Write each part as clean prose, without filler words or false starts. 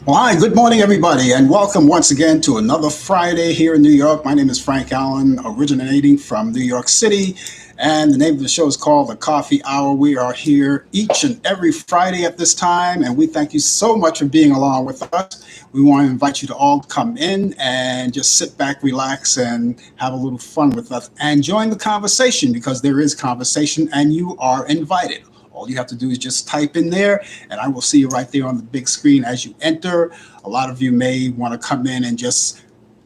Well, hi, good morning, everybody, and welcome once again to another Friday here in New York. My name is Frank Allan, originating from New York City, and the name of the show is called The Coffee Hour. We are here each and every Friday at this time, and we thank you so much for being along with us. We want to invite you to all come in and just sit back, relax, and have a little fun with us and join the conversation because there is conversation and you are invited. All you have to do is just type in there, and I will see you right there on the big screen as you enter. A lot of you may want to come in and just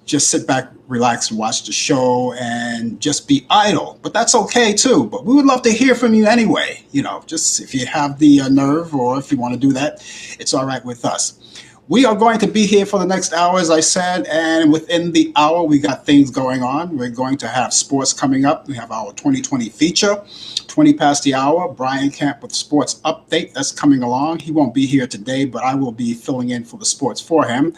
sit back, relax, and watch the show, and just be idle. But that's okay too. But we would love to hear from you anyway. Just if you have the nerve, or if you want to do that, it's all right with us. We are going to be here for the next hour, as I said, and within the hour, we got things going on. We're going to have sports coming up. We have our 2020 feature, 20 past the hour. Brian Camp with Sports Update. That's coming along. He won't be here today, but I will be filling in for the sports for him.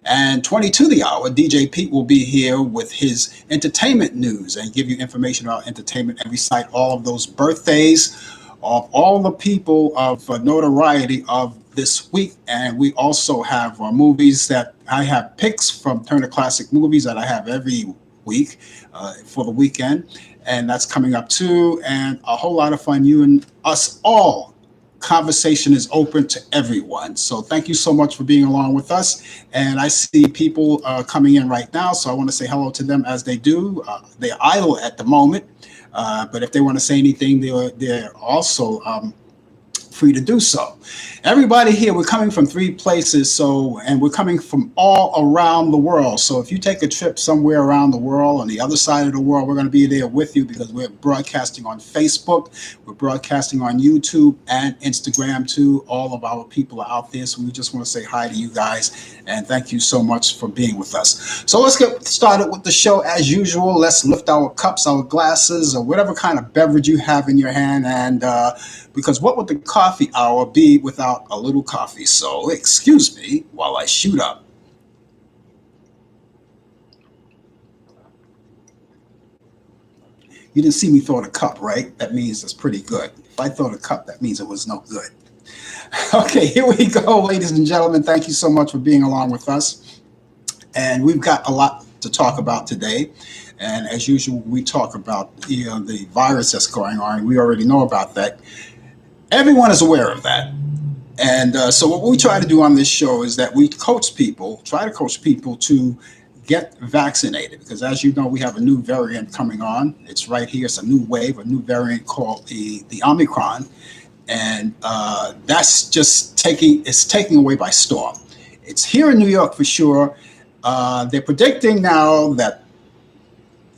And 20 to the hour, DJ Pete will be here with his entertainment news and give you information about entertainment and recite all of those birthdays of all the people of notoriety of this week. And we also have movies that I have picks from Turner Classic Movies that I have every week for the weekend. And that's coming up too. And a whole lot of fun. You and us all. Conversation is open to everyone. So thank you so much for being along with us. And I see people coming in right now. So I want to say hello to them as they do. They're idle at the moment. But if they want to say anything, they're also free to do so. Everybody here, we're coming from three places, and we're coming from all around the world. So if you take a trip somewhere around the world, on the other side of the world, we're going to be there with you because we're broadcasting on Facebook, we're broadcasting on YouTube and Instagram too. All of our people are out there, so we just want to say hi to you guys and thank you so much for being with us. So let's get started with the show as usual. Let's lift our cups, our glasses, or whatever kind of beverage you have in your hand, and because what would the coffee hour be without a little coffee? So excuse me while I shoot up. You didn't see me throw the cup, right? That means it's pretty good. If I throw the cup, that means it was no good. Okay, here we go, ladies and gentlemen. Thank you so much for being along with us. And we've got a lot to talk about today. And as usual, we talk about the virus that's going on. We already know about that. Everyone is aware of that. And so what we try to do on this show is that we try to coach people to get vaccinated. Because as you know, we have a new variant coming on. It's right here. It's a new wave, a new variant called the Omicron. And that's just taking away by storm. It's here in New York for sure. They're predicting now that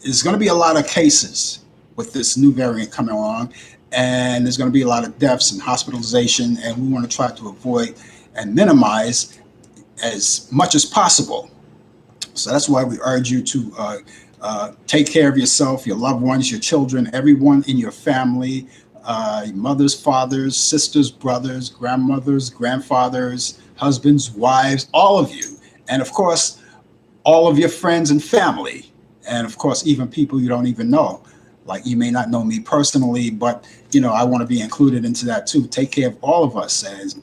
there's going to be a lot of cases with this new variant coming along. And there's going to be a lot of deaths and hospitalization, and we want to try to avoid and minimize as much as possible. So that's why we urge you to take care of yourself, your loved ones, your children, everyone in your family, your mothers, fathers, sisters, brothers, grandmothers, grandfathers, husbands, wives, all of you. And of course, all of your friends and family. And of course, even people you don't even know. Like you may not know me personally, but I want to be included into that too. Take care of all of us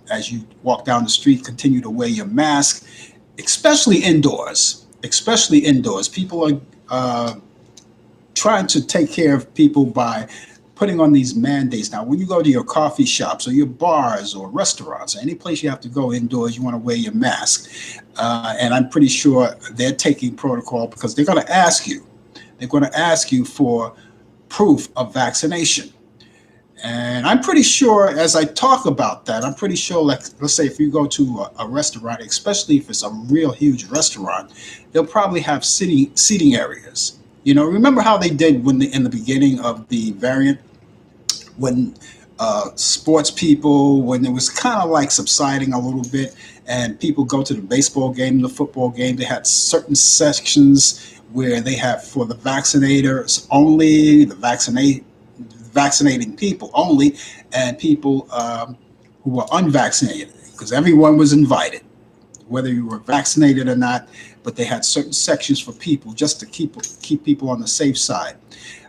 as you walk down the street. Continue to wear your mask, especially indoors. Especially indoors. People are trying to take care of people by putting on these mandates. Now, when you go to your coffee shops or your bars or restaurants, or any place you have to go indoors, you want to wear your mask. And I'm pretty sure they're taking protocol because they're going to ask you. They're going to ask you for proof of vaccination. And I'm pretty sure as I talk about that, I'm pretty sure, like, let's say if you go to a restaurant, especially if it's a real huge restaurant, they'll probably have seating areas. Remember how they did in the beginning of the variant, when sports people, when it was kind of like subsiding a little bit and people go to the baseball game, the football game, they had certain sections where they have for the vaccinators only, the vaccinating people only, and people who were unvaccinated, because everyone was invited, whether you were vaccinated or not. But they had certain sections for people just to keep people on the safe side.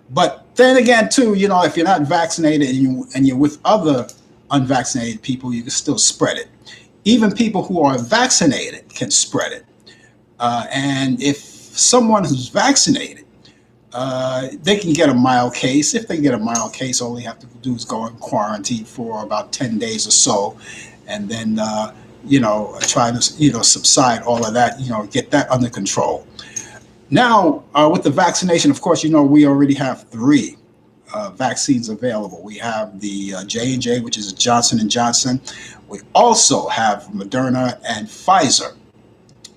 But then again, too, if you're not vaccinated and you're with other unvaccinated people, you can still spread it. Even people who are vaccinated can spread it. And if someone who's vaccinated, they can get a mild case. If they get a mild case, all they have to do is go in quarantine for about 10 days or so, and then try to subside all of that, get that under control. Now, with the vaccination, of course, we already have three vaccines available. We have the J&J, which is Johnson & Johnson. We also have Moderna and Pfizer.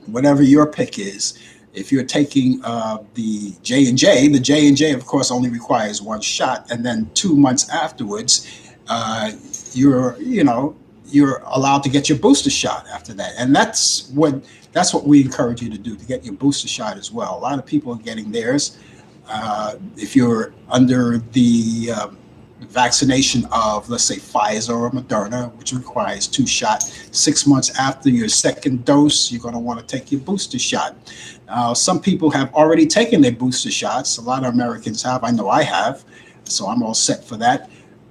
Whatever your pick is, if you're taking the J&J, the J&J, of course, only requires one shot, and then 2 months afterwards, you're allowed to get your booster shot after that. And that's what we encourage you to do, to get your booster shot as well. A lot of people are getting theirs. If you're under the vaccination of, let's say, Pfizer or Moderna, which requires 2 shots, 6 months after your second dose, you're going to want to take your booster shot. Some people have already taken their booster shots. A lot of Americans have. I know I have. So I'm all set for that.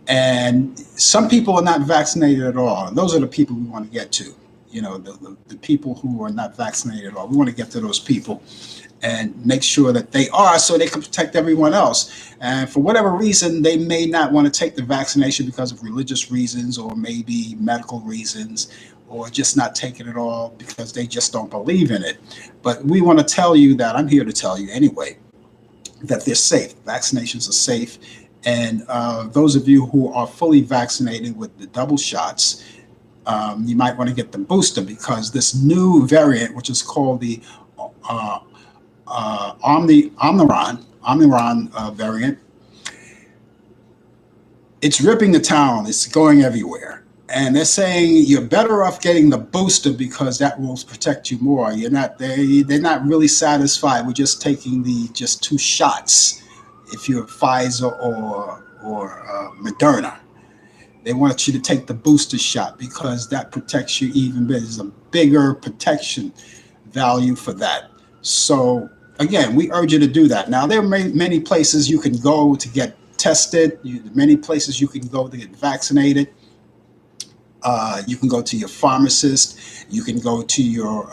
And some people are not vaccinated at all. And those are the people we want to get to. The people who are not vaccinated at all. We want to get to those people and make sure that they are, so they can protect everyone else. And for whatever reason, they may not want to take the vaccination because of religious reasons or maybe medical reasons, or just not take it at all because they just don't believe in it. But we want to tell you that, I'm here to tell you anyway, that they're safe. Vaccinations are safe. And those of you who are fully vaccinated with the double shots, you might want to get the booster, because this new variant, which is called the Omicron variant, it's ripping the town. It's going everywhere. And they're saying you're better off getting the booster because that will protect you more. They're not really satisfied with just taking the 2 shots if you're Pfizer or Moderna. They want you to take the booster shot because that protects you even better. There's a bigger protection value for that. So again, we urge you to do that. Now, there are many places you can go to get tested. Many places you can go to get vaccinated. You can go to your pharmacist. You can go to your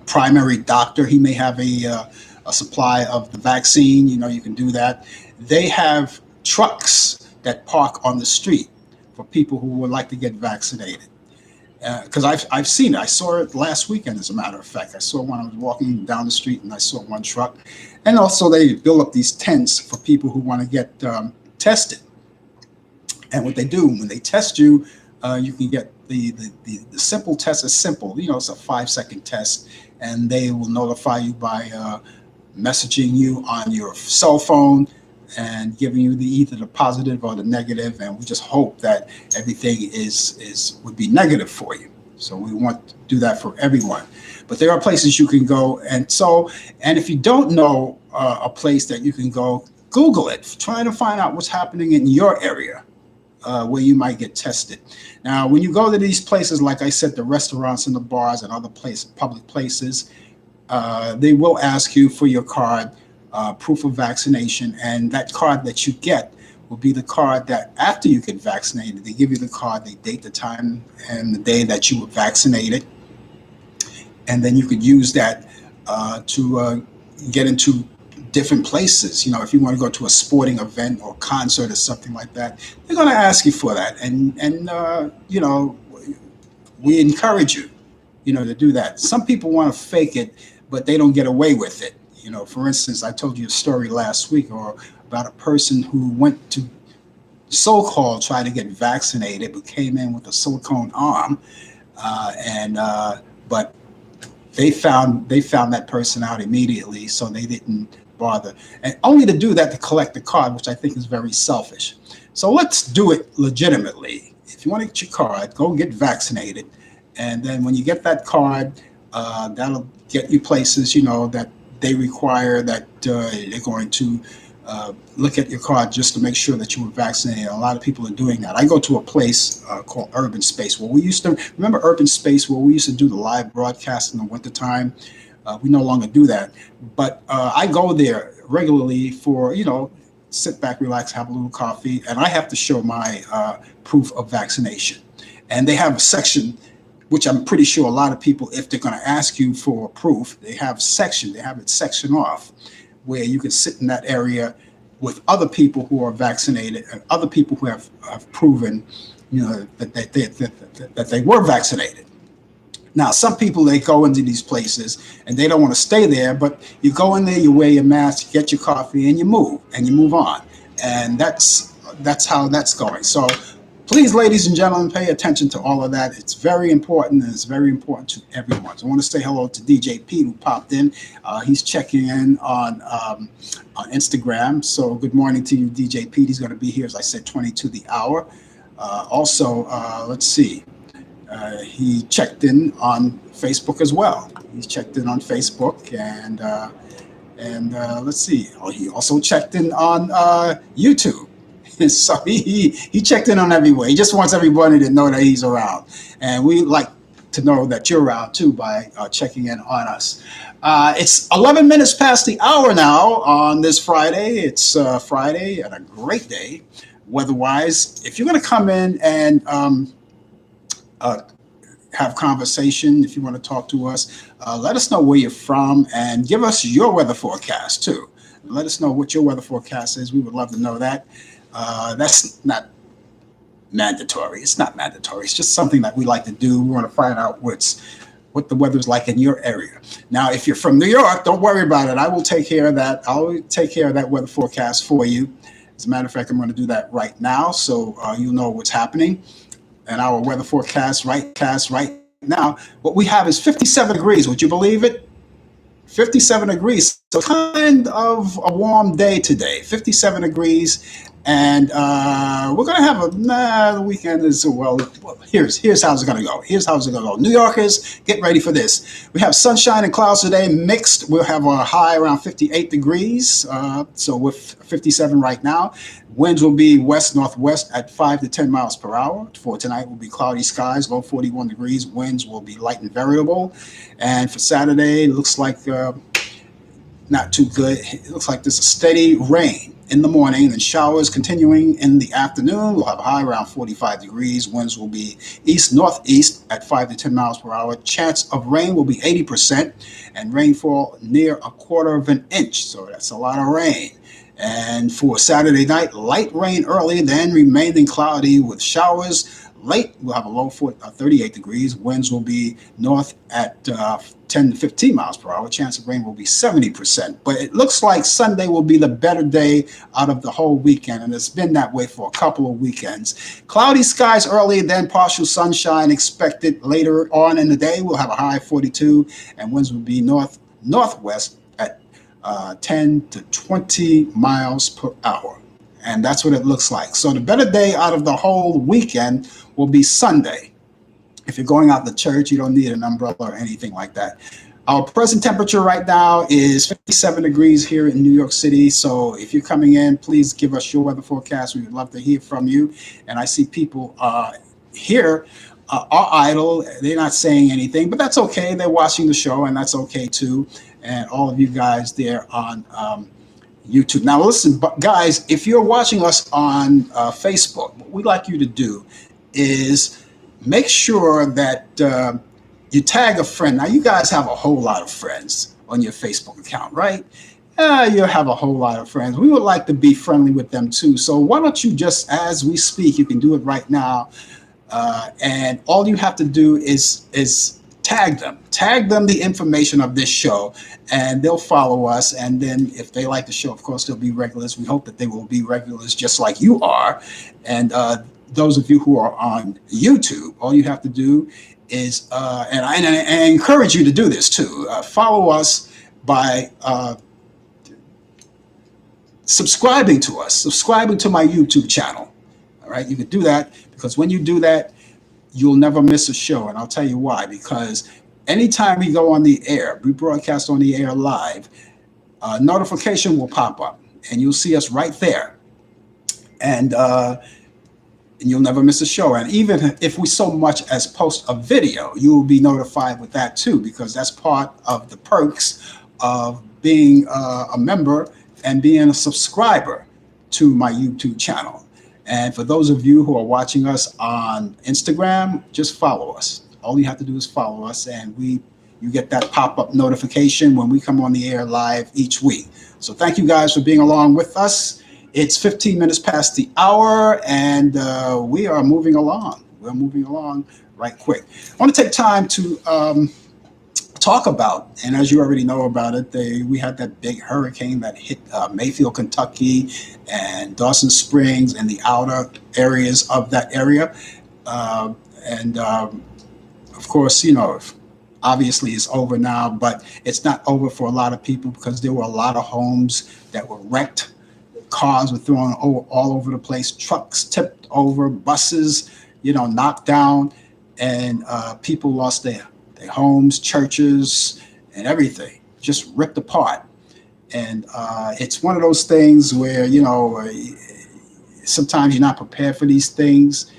primary doctor. He may have a supply of the vaccine. You can do that. They have trucks that park on the street for people who would like to get vaccinated. Because I've seen it. I saw it last weekend, as a matter of fact. I saw when I was walking down the street, and I saw one truck. And also they build up these tents for people who want to get tested. And what they do, when they test you, you can get the simple test. Is simple. It's a 5-second test, and they will notify you by messaging you on your cell phone and giving you either the positive or the negative. And we just hope that everything would be negative for you. So we want to do that for everyone. But there are places you can go. And if you don't know a place that you can go, Google it. Try to find out what's happening in your area where you might get tested. Now, when you go to these places, like I said, the restaurants and the bars and other public places, they will ask you for your card, proof of vaccination, and that card that you get will be the card that after you get vaccinated, they give you the card, they date the time and the day that you were vaccinated, and then you could use that to get into different places. If you want to go to a sporting event or concert or something like that, they're going to ask you for that, and we encourage you, to do that. Some people want to fake it, but they don't get away with it. For instance, I told you a story last week about a person who went to so-called try to get vaccinated, but came in with a silicone arm, but they found that person out immediately, so they didn't bother, and only to do that to collect the card, which I think is very selfish. So let's do it legitimately. If you want to get your card, go get vaccinated, and then when you get that card, that'll get you places, that they require that they're going to look at your card just to make sure that you were vaccinated. A lot of people are doing that. I go to a place called Urban Space, where we used to, remember Urban Space, where we used to do the live broadcast in the wintertime? We no longer do that. But I go there regularly for, sit back, relax, have a little coffee, and I have to show my proof of vaccination. And they have a section, which I'm pretty sure a lot of people, if they're going to ask you for proof, they have it sectioned off, where you can sit in that area with other people who are vaccinated and other people who have proven, that they were vaccinated. Now, some people, they go into these places and they don't want to stay there, but you go in there, you wear your mask, you get your coffee, and you move on. And that's how that's going. So please, ladies and gentlemen, pay attention to all of that. It's very important, and it's very important to everyone. So I want to say hello to DJ Pete, who popped in. He's checking in on Instagram. So good morning to you, DJ Pete. He's going to be here, as I said, 20 to the hour. Also, let's see. He checked in on Facebook as well. He's checked in on Facebook, and let's see. Oh, he also checked in on YouTube. So he checked in on everywhere. He just wants everybody to know that he's around, and we like to know that you're around too by checking in on us. It's 11 minutes past the hour now on this Friday. It's Friday and a great day weather-wise. If you're going to come in and have conversation, if you want to talk to us, let us know where you're from and give us your weather forecast too. Let us know what your weather forecast is. We would love to know that. That's not mandatory. It's not mandatory. It's just something that we like to do. We want to find out what the weather's like in your area. Now, if you're from New York, don't worry about it. I will take care of that. I'll take care of that weather forecast for you. As a matter of fact, I'm going to do that right now, so you'll know what's happening. And our weather forecast right now, what we have is 57 degrees. Would you believe it? 57 degrees. So kind of a warm day today. 57 degrees. And we're going to have the weekend is, well, here's how it's going to go. Here's how it's going to go. New Yorkers, get ready for this. We have sunshine and clouds today mixed. We'll have a high around 58 degrees. So with 57 right now. Winds will be west-northwest at 5 to 10 miles per hour. For tonight will be cloudy skies, low 41 degrees. Winds will be light and variable. And for Saturday, it looks like not too good. It looks like there's a steady rain in the morning and showers continuing in the afternoon. We'll have a high around 45 degrees. Winds will be east-northeast at 5 to 10 miles per hour. Chance of rain will be 80% and rainfall near a quarter of an inch. So that's a lot of rain. And for Saturday night, light rain early, then remaining cloudy with showers. Late, we'll have a low 38 degrees. Winds will be north at 10 to 15 miles per hour. Chance of rain will be 70%. But it looks like Sunday will be the better day out of the whole weekend, and it's been that way for a couple of weekends. Cloudy skies early, then partial sunshine expected later on in the day. We'll have a high 42, and winds will be northwest at 10 to 20 miles per hour. And that's what it looks like. So the better day out of the whole weekend will be Sunday. If you're going out to church, you don't need an umbrella or anything like that. Our present temperature right now is 57 degrees here in New York City. So if you're coming in, please give us your weather forecast. We would love to hear from you. And I see people here are idle. They're not saying anything, but that's okay. They're watching the show, and that's okay too. And all of you guys there on YouTube. Now, listen, guys, if you're watching us on Facebook, what we'd like you to do is make sure that you tag a friend. Now, you guys have a whole lot of friends on your Facebook account, right? You have a whole lot of friends. We would like to be friendly with them too. So why don't you just, as we speak, you can do it right now. And all you have to do is tag them the information of this show, and they'll follow us. And then if they like the show, of course, they'll be regulars. We hope that they will be regulars just like you are. And those of you who are on YouTube, all you have to do is, and I encourage you to do this too, follow us by subscribing to my YouTube channel. All right, you can do that, because when you do that, you'll never miss a show. And I'll tell you why. Because anytime we go on the air, we broadcast on the air live, notification will pop up and you'll see us right there. And you'll never miss a show. And even if we so much as post a video, you will be notified with that too, because that's part of the perks of being a member and being a subscriber to my YouTube channel. And for those of you who are watching us on Instagram, just follow us. All you have to do is follow us, and you get that pop-up notification when we come on the air live each week. So thank you guys for being along with us. It's 15 minutes past the hour, and we are moving along. We're moving along right quick. I want to take time to talk about, and as you already know about it, we had that big hurricane that hit Mayfield, Kentucky, and Dawson Springs and the outer areas of that area. Of course, obviously it's over now, but it's not over for a lot of people because there were a lot of homes that were wrecked. Cars were thrown all over the place. Trucks tipped over, buses, knocked down, and people lost their homes, churches, and everything just ripped apart. And it's one of those things where, sometimes you're not prepared for these things.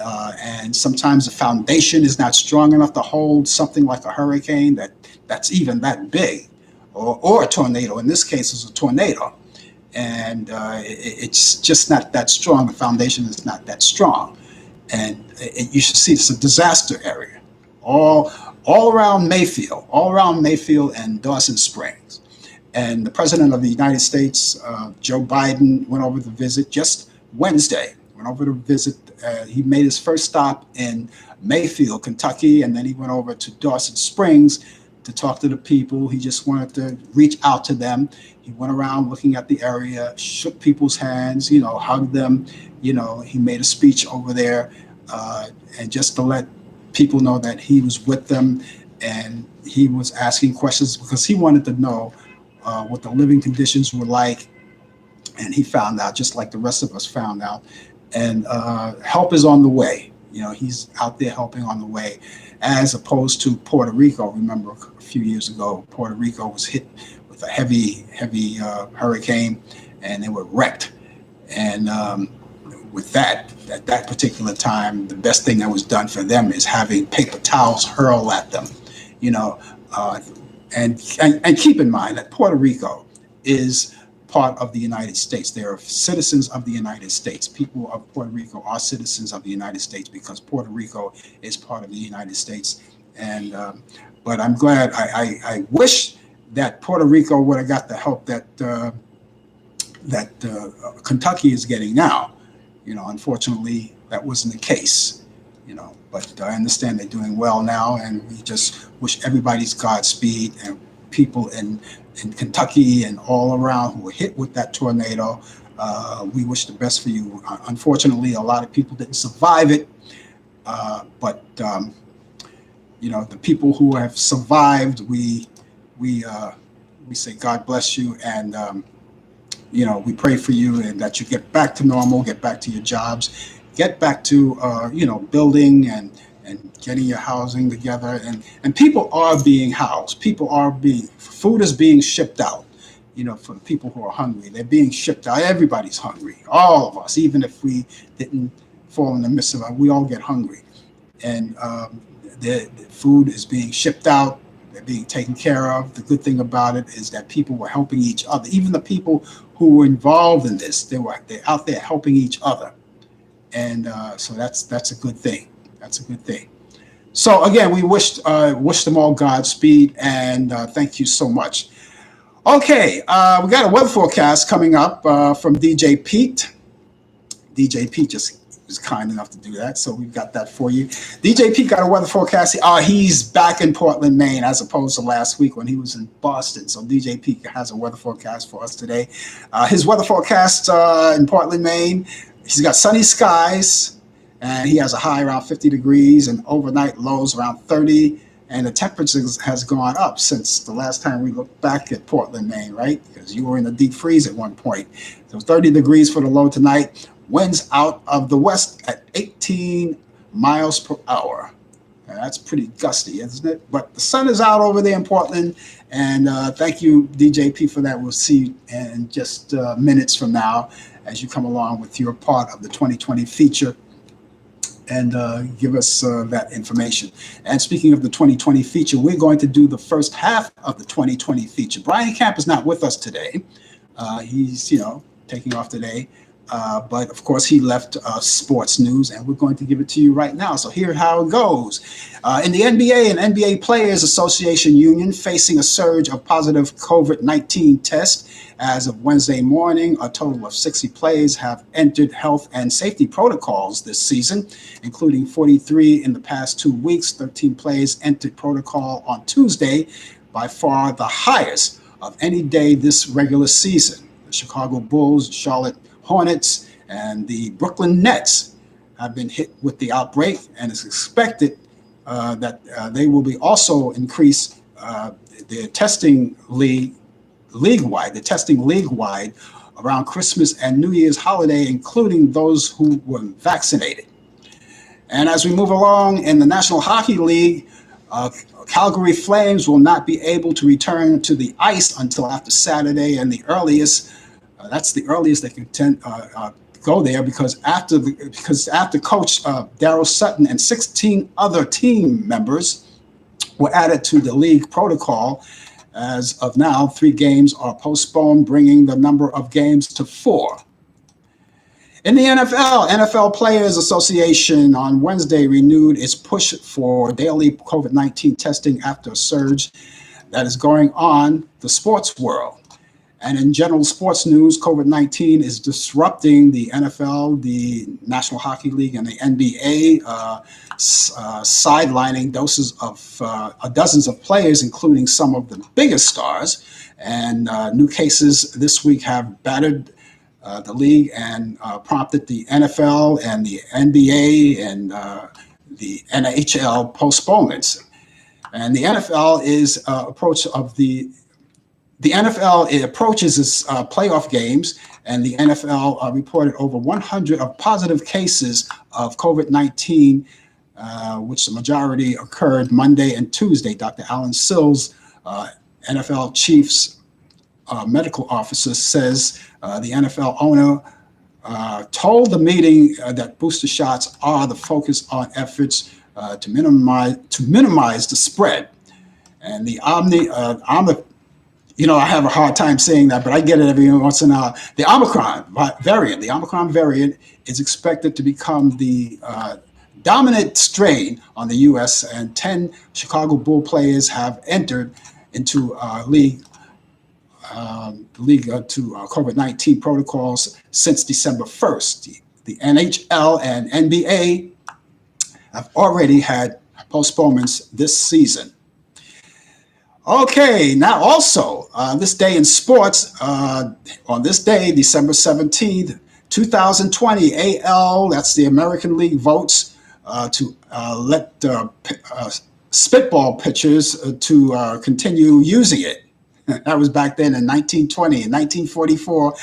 And sometimes the foundation is not strong enough to hold something like a hurricane that's even that big, or a tornado. In this case, it's a tornado. And it's just not that strong. The foundation is not that strong. And you should see it's a disaster area. All around Mayfield and Dawson Springs. And the President of the United States, Joe Biden, went over to visit just Wednesday. He made his first stop in Mayfield, Kentucky, and then he went over to Dawson Springs to talk to the people. He just wanted to reach out to them. He went around looking at the area, shook people's hands, hugged them. He made a speech over there, and just to let people know that he was with them, and he was asking questions because he wanted to know what the living conditions were like. And he found out, just like the rest of us found out, and help is on the way. He's out there helping on the way, as opposed to Puerto Rico. Remember, a few years ago, Puerto Rico was hit with a heavy hurricane, and they were wrecked. And with that, at that particular time, the best thing that was done for them is having paper towels hurled at them, and keep in mind that Puerto Rico is part of the United States. They are citizens of the United States. People of Puerto Rico are citizens of the United States because Puerto Rico is part of the United States. And but I'm glad. I wish that Puerto Rico would have got the help that Kentucky is getting now. Unfortunately, that wasn't the case. But I understand they're doing well now, and we just wish everybody's Godspeed, and people in Kentucky and all around who were hit with that tornado. We wish the best for you. Unfortunately, a lot of people didn't survive it, but the people who have survived, we say God bless you, and we pray for you, and that you get back to normal, get back to your jobs, get back to building and getting your housing together, and people are being housed. Food is being shipped out. For the people who are hungry, they're being shipped out. Everybody's hungry. All of us, even if we didn't fall in the midst of it, we all get hungry. And the food is being shipped out. They're being taken care of. The good thing about it is that people were helping each other. Even the people who were involved in this, they're out there helping each other. And so that's a good thing. That's a good thing. So again, we wish them all Godspeed, and thank you so much. Okay, we got a weather forecast coming up from DJ Pete. DJ Pete just was kind enough to do that, so we've got that for you. DJ Pete got a weather forecast. He's back in Portland, Maine, as opposed to last week when he was in Boston. So DJ Pete has a weather forecast for us today. His weather forecast in Portland, Maine, he's got sunny skies, and he has a high around 50 degrees and overnight lows around 30. And the temperature has gone up since the last time we looked back at Portland, Maine, right? Because you were in a deep freeze at one point. So 30 degrees for the low tonight. Winds out of the west at 18 miles per hour. And that's pretty gusty, isn't it? But the sun is out over there in Portland. And thank you, DJP, for that. We'll see you in just minutes from now as you come along with your part of the 2020 feature and give us that information. And speaking of the 2020 feature, we're going to do the first half of the 2020 feature. Brian Camp is not with us today. He's, taking off today. but of course he left sports news, and we're going to give it to you right now. So here's how it goes. In the NBA and NBA Players Association Union, facing a surge of positive COVID-19 tests, as of Wednesday morning, a total of 60 players have entered health and safety protocols this season, including 43 in the past 2 weeks. 13 players entered protocol on Tuesday, by far the highest of any day this regular season. The Chicago Bulls, Charlotte Hornets, and the Brooklyn Nets have been hit with the outbreak, and it's expected that they will be also increase their testing league-wide around Christmas and New Year's holiday, including those who were vaccinated. And as we move along in the National Hockey League, Calgary Flames will not be able to return to the ice until after Saturday, and that's the earliest they can go there, because after Coach Darryl Sutton and 16 other team members were added to the league protocol. As of now, 3 games are postponed, bringing the number of games to 4. In the NFL Players Association on Wednesday renewed its push for daily COVID-19 testing after a surge that is going on the sports world. And in general sports news, COVID-19 is disrupting the NFL, the National Hockey League, and the NBA, sidelining dozens of players, including some of the biggest stars. And new cases this week have battered the league and prompted the NFL and the NBA and the NHL postponements. And the NFL is The NFL, it approaches its playoff games, and the NFL reported over 100 of positive cases of COVID-19, which the majority occurred Monday and Tuesday. Dr. Allan, NFL Chief's medical officer, says the NFL owner told the meeting that booster shots are the focus on efforts to minimize the spread. And the I have a hard time saying that, but I get it every once in a while. The Omicron variant is expected to become the dominant strain on the U.S., and 10 Chicago Bull players have entered into league to COVID-19 protocols since December 1st. The NHL and NBA have already had postponements this season. Okay, now also this day in sports, on this day, December 17th, 2020, AL, that's the American League, votes to let spitball pitchers to continue using it. That was back then in 1920. In 1944,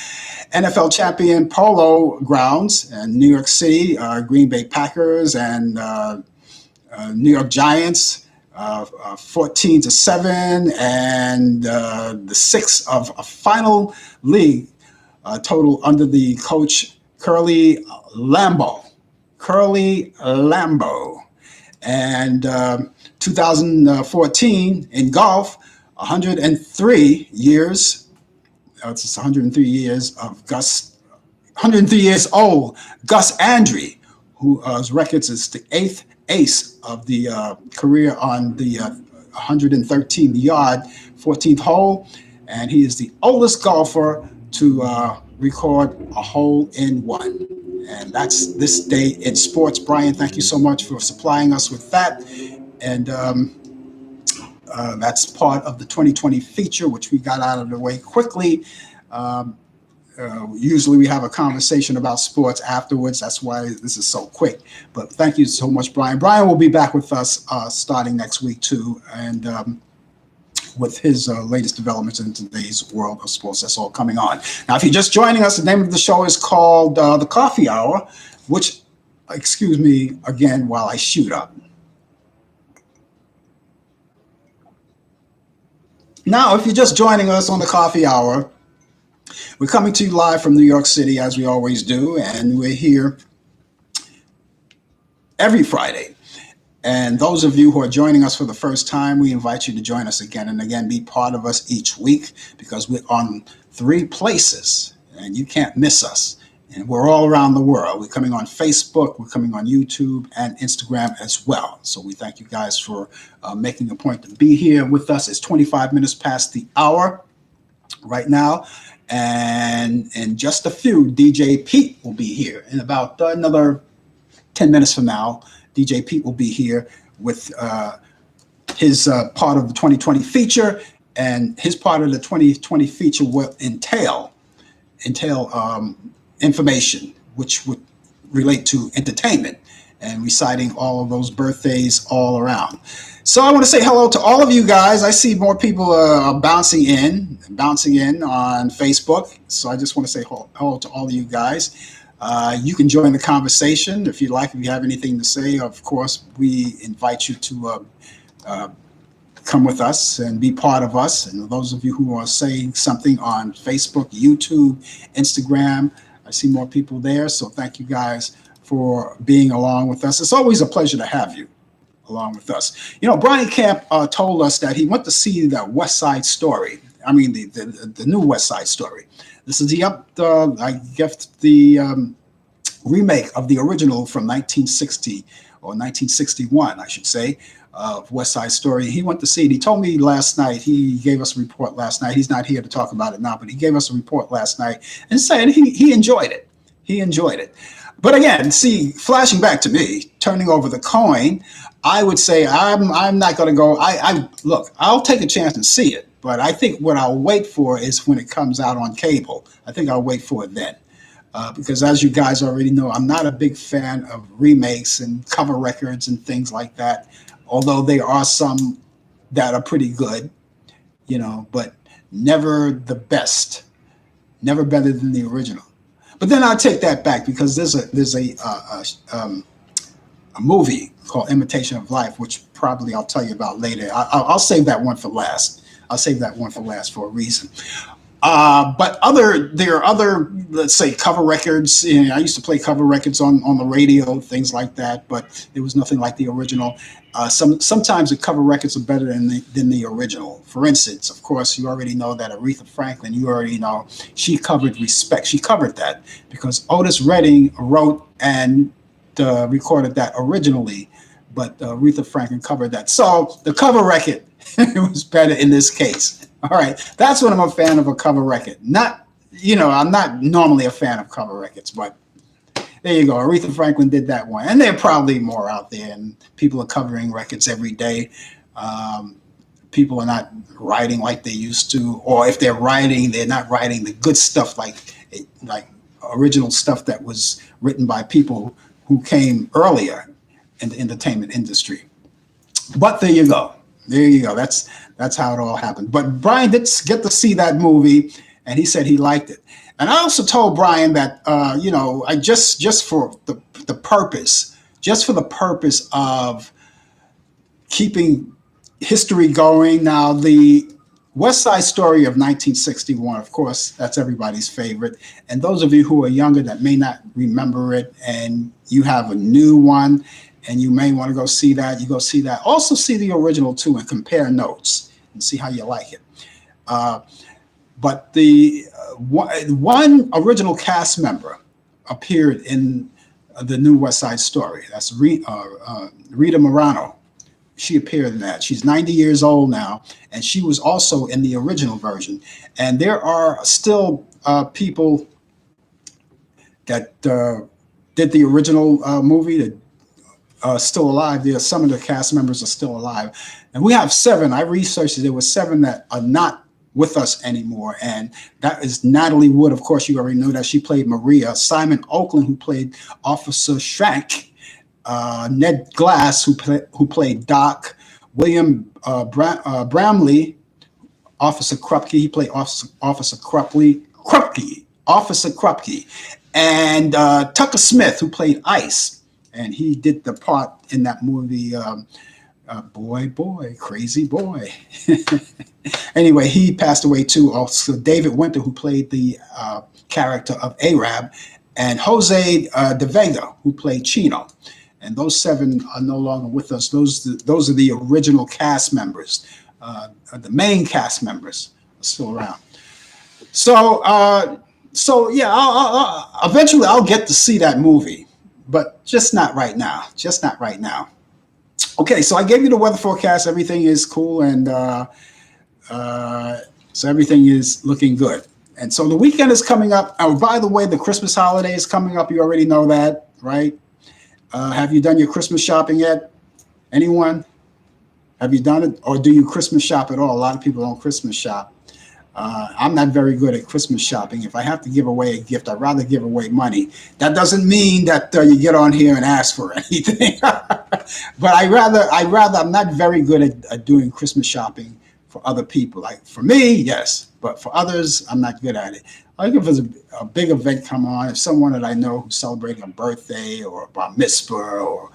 NFL champion Polo Grounds in New York City, Green Bay Packers and New York Giants, 14-7, and the 6th of a final league total under the coach Curly Lambeau. And 2014 in golf, 103 years. It's 103 years of 103 years old Gus Andrew, whose records is the 8th ace of the career on the 113-yard 14th hole, and he is the oldest golfer to record a hole-in-one. And that's this day in sports. Brian, thank you so much for supplying us with that. And that's part of the 2020 feature, which we got out of the way quickly. Usually we have a conversation about sports afterwards. That's why this is so quick. But thank you so much, Brian. Brian will be back with us starting next week, too, and with his latest developments in today's world of sports. That's all coming on. Now, if you're just joining us, the name of the show is called The Coffee Hour, which, excuse me again while I shoot up. Now, if you're just joining us on The Coffee Hour, we're coming to you live from New York City, as we always do, and we're here every Friday. And those of you who are joining us for the first time, we invite you to join us again and again, be part of us each week, because we're on 3 places, and you can't miss us. And we're all around the world. We're coming on Facebook, we're coming on YouTube and Instagram as well. So we thank you guys for making a point to be here with us. It's 25 minutes past the hour right now. And in just a few, DJ Pete will be here. In about another 10 minutes from now, DJ Pete will be here with his part of the 2020 feature. And his part of the 2020 feature will entail information which would relate to entertainment and reciting all of those birthdays all around. So I want to say hello to all of you guys. I see more people are bouncing in on Facebook. So I just want to say hello to all of you guys. You can join the conversation if you like. If you have anything to say, of course, we invite you to come with us and be part of us. And those of you who are saying something on Facebook, YouTube, Instagram, I see more people there. So thank you guys for being along with us. It's always a pleasure to have you along with us. You know, Brian Camp told us that he went to see the West Side Story. I mean, the new West Side Story. This is the remake of the original from 1960 or 1961, I should say, of West Side Story. He went to see it. He told me last night, he gave us a report last night. He's not here to talk about it now, but he gave us a report last night and said he enjoyed it. He enjoyed it. But again, see, flashing back to me, turning over the coin, I would say I'm not going to go. Look, I'll take a chance and see it, but I think what I'll wait for is when it comes out on cable. I think I'll wait for it then. Because as you guys already know, I'm not a big fan of remakes and cover records and things like that. Although there are some that are pretty good, you know, but never the best, never better than the original. But then I'll take that back because there's a movie called Imitation of Life, which probably I'll tell you about later. I'll save that one for last. I'll save that one for last for a reason. But there are other, let's say, cover records. You know, I used to play cover records on the radio, things like that, but there was nothing like the original. Sometimes the cover records are better than the original. For instance, of course, you already know that Aretha Franklin, you already know, she covered Respect. She covered that because Otis Redding wrote and recorded that originally, but Aretha Franklin covered that. So the cover record was better in this case. All right, that's when I'm a fan of a cover record. Not, you know, I'm not normally a fan of cover records, but there you go. Aretha Franklin did that one. And there are probably more out there, and people are covering records every day. People are not writing like they used to, or if they're writing, they're not writing the good stuff like original stuff that was written by people who came earlier in the entertainment industry. But there you go. There you go. That's how it all happened. But Brian did get to see that movie, and he said he liked it. And I also told Brian that you know, I just for the purpose of keeping history going. Now, the West Side Story of 1961, of course, that's everybody's favorite. And those of you who are younger that may not remember it, and you have a new one, and you may want to go see that, you go see that. Also see the original too and compare notes and see how you like it. But the one original cast member appeared in the new West Side Story. That's Rita Moreno. She appeared in that. She's 90 years old now, and she was also in the original version. And there are still people that did the original movie that still alive. There, some of the cast members are still alive, and we have 7. I researched it. There were 7 that are not with us anymore, and that is Natalie Wood. Of course, you already know that she played Maria. Simon Oakland, who played Officer Shank. Ned Glass, who played Doc. William Bramley, Officer Krupke. He played Officer Krupke. And Tucker Smith, who played Ice. And he did the part in that movie, Boy, Crazy Boy. Anyway, he passed away too. Also, David Winter, who played the character of Arab, and Jose De Vega, who played Chino. And those 7 are no longer with us. Those are the original cast members. The main cast members are still around. So So yeah, eventually I'll get to see that movie, but just not right now. Just not right now. Okay, so I gave you the weather forecast. Everything is cool, and uh, so everything is looking good. And so the weekend is coming up. Oh, by the way, the Christmas holiday is coming up. You already know that, right? Have you done your Christmas shopping yet? Anyone? Have you done it, or do you Christmas shop at all? A lot of people don't Christmas shop. I'm not very good at Christmas shopping. If I have to give away a gift, I'd rather give away money. That doesn't mean that you get on here and ask for anything. But I'm not very good at doing Christmas shopping for other people. Like for me, yes, but for others, I'm not good at it. Like if there's a big event come on, if someone that I know who's celebrating a birthday or a bar mitzvah or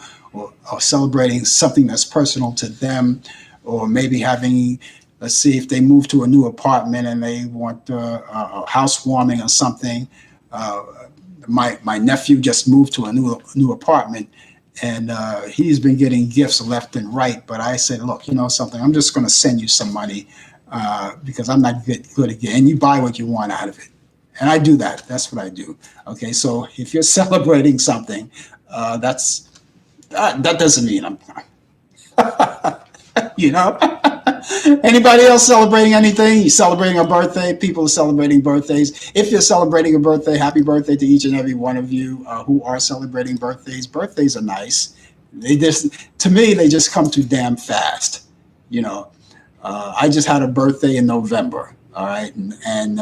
celebrating something that's personal to them, or maybe having, let's see, if they move to a new apartment and they want a housewarming or something. Uh, my nephew just moved to a new apartment, and he's been getting gifts left and right. But I said, look, you know something, I'm just going to send you some money because I'm not good at it, and you buy what you want out of it. And I do that. That's what I do. Okay, so if you're celebrating something, that's that doesn't mean I'm, you know. Anybody else celebrating anything? You celebrating a birthday? People are celebrating birthdays. If you're celebrating a birthday, happy birthday to each and every one of you who are celebrating birthdays. Birthdays are nice. They just, to me, they just come too damn fast. You know, I just had a birthday in November. All right, and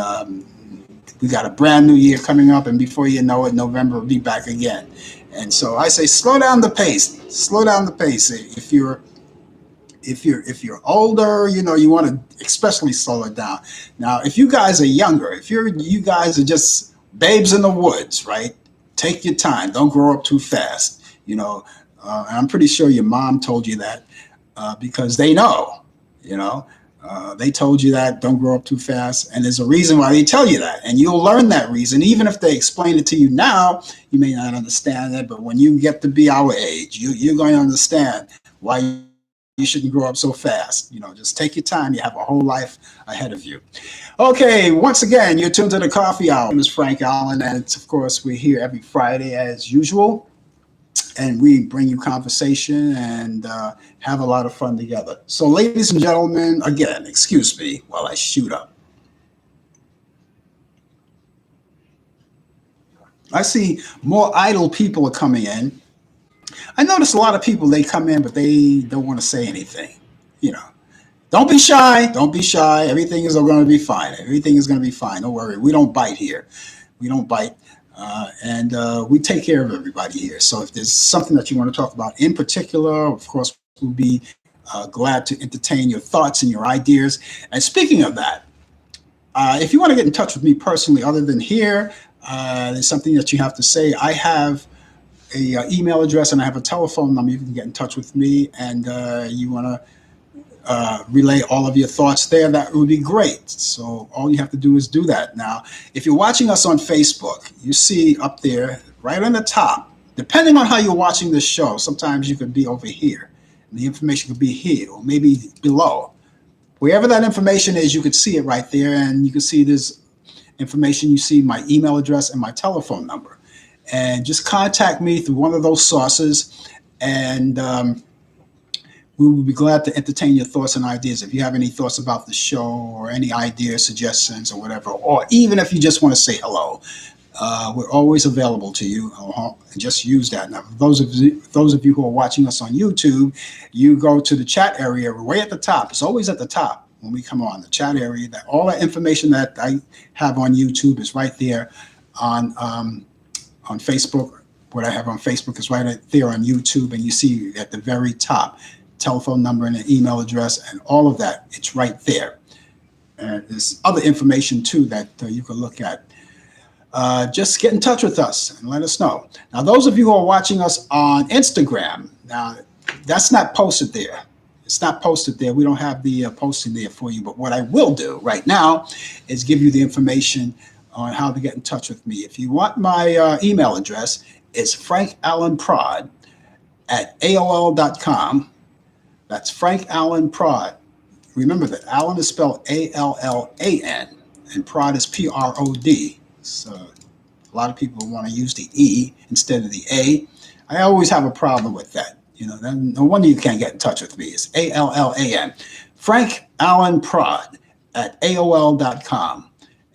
we got a brand new year coming up, and before you know it, November will be back again. And so I say, slow down the pace. Slow down the pace. If you're older, you know, you want to especially slow it down. Now, if you guys are younger, if you guys are just babes in the woods, right? Take your time. Don't grow up too fast. You know, and I'm pretty sure your mom told you that because they know. You know, they told you that don't grow up too fast, and there's a reason why they tell you that, and you'll learn that reason. Even if they explain it to you now, you may not understand it, but when you get to be our age, you're going to understand why you shouldn't grow up so fast. You know, just take your time. You have a whole life ahead of you. Okay, once again, you're tuned to the Coffee Hour. My name is Frank Allan, and of course, we're here every Friday as usual, and we bring you conversation and have a lot of fun together. So, ladies and gentlemen, again, excuse me while I shoot up. I see more idle people are coming in. I notice a lot of people, they come in, but they don't want to say anything. You know, don't be shy. Don't be shy. Everything is going to be fine. Everything is going to be fine. Don't worry. We don't bite here. We don't bite. And we take care of everybody here. So if there's something that you want to talk about in particular, of course, we'll be glad to entertain your thoughts and your ideas. And speaking of that, if you want to get in touch with me personally, other than here, there's something that you have to say. I have a email address and I have a telephone number. You can get in touch with me, and you want to relay all of your thoughts there, that would be great. So all you have to do is do that. Now, if you're watching us on Facebook, you see up there right on the top, depending on how you're watching this show, sometimes you could be over here and the information could be here or maybe below. Wherever that information is, you could see it right there, and you can see this information. You see my email address and my telephone number, and just contact me through one of those sources, and we will be glad to entertain your thoughts and ideas. If you have any thoughts about the show or any ideas, suggestions, or whatever, or even if you just want to say hello, we're always available to you. Just use that. Now, for those of you who are watching us on YouTube, you go to the chat area way at the top. It's always at the top when we come on the chat area. That all that information that I have on YouTube is right there on Facebook. What I have on Facebook is right there on YouTube, and you see at the very top telephone number and an email address and all of that. It's right there. And there's other information too that you can look at. Just get in touch with us and let us know. Now, those of you who are watching us on Instagram, now that's not posted there. It's not posted there. We don't have the posting there for you. But what I will do right now is give you the information on how to get in touch with me. If you want my email address, it's frankallanprod at AOL.com. That's Frank Allan Prod. Remember that Allan is spelled Allan, and Prod is Prod. So a lot of people want to use the E instead of the A. I always have a problem with that. Then no wonder you can't get in touch with me. It's Allan. Frank Allan Prod at AOL.com.